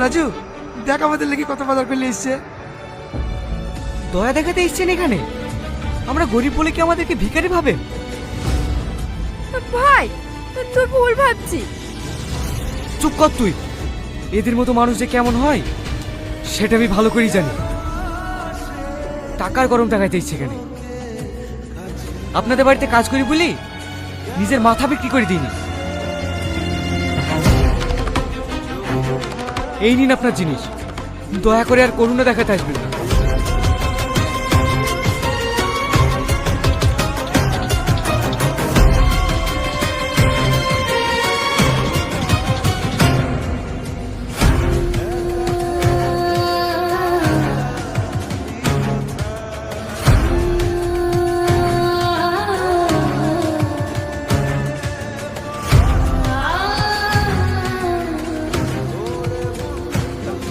রাজু, দেখ আমাদের লেগে কত বাজার করলে এসছে। দয়া দেখাতে এসছেন এখানে? আমরা গরিব বলে কি আমাদেরকে ভিখারি ভাবে? ভাই, তুই ভুল ভাবছি। চুপ কর তুই। এদের মতো মানুষ যে কেমন হয় সেটা আমি ভালো করেই জানি। টাকার গরম দেখাইতে ইচ্ছে কেন? আপনাদের বাড়িতে কাজ করি বলি নিজের মাথা বিক্রি করে দিইনি। এই নিন আপনার জিনিস, দয়া করে আর করুণা দেখাতে আসবেন না।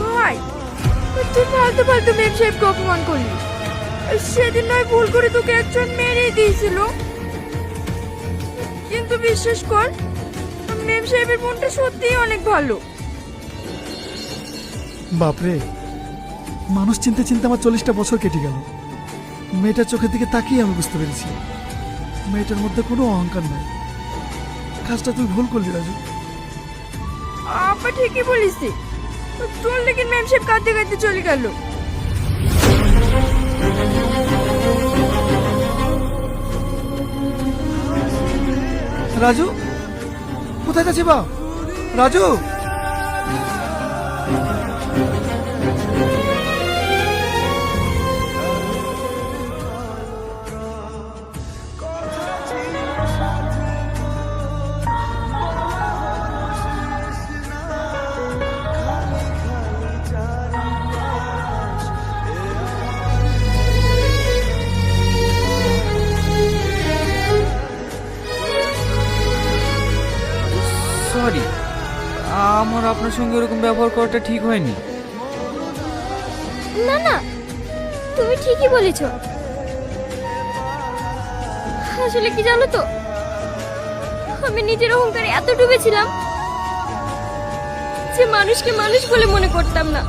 ভাই, তুই ফালতু ফালতু মেম সাহেবকে অপমান করলি। সেদিন নয় ভুল করে তোকে একজন মেরেই দিয়েছিল, কিন্তু বিশ্বাস কর মেম সাহেবের মনটা সত্যিই অনেক ভালো। বাপরে, মানুষ চিনতে চিনতে আমার 40টা বছর কেটে গেল। মেয়েটার চোখের দিকে তাকিয়ে আমি বুঝতে পেরেছি মেয়েটার মধ্যে কোনো অহংকার নাই। কাজটা তুই ভুল করলি রাজু। আপা ঠিকই বলিস, তোর লেগে মেম সাহেব কাঁদতে কাঁদতে চলে গেল। রাজু কোথায় গেছে বা? রাজু, সরি, আমার আপনার সঙ্গে এরকম ব্যবহার করাটা ঠিক হয়নি। না না, তুমি ঠিকই বলেছো। আসলে কি জানো তো, আমি নিজের অহংকারে এত ডুবেছিলাম যে মানুষকে মানুষ বলে মনে করতাম না।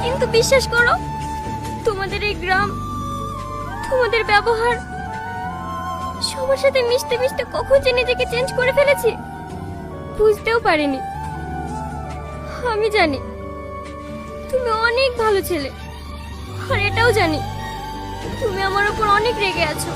কিন্তু বিশ্বাস করো, তোমাদের এই গ্রাম, তোমাদের ব্যবহার, সবার সাথে মিশতে মিশতে কখন যে নিজেকে চেঞ্জ করে ফেলেছি বুঝতেও পারিনি। আমি জানি তুমি অনেক ভালো ছেলে, আর এটাও জানি তুমি আমার উপর অনেক রেগে আছো।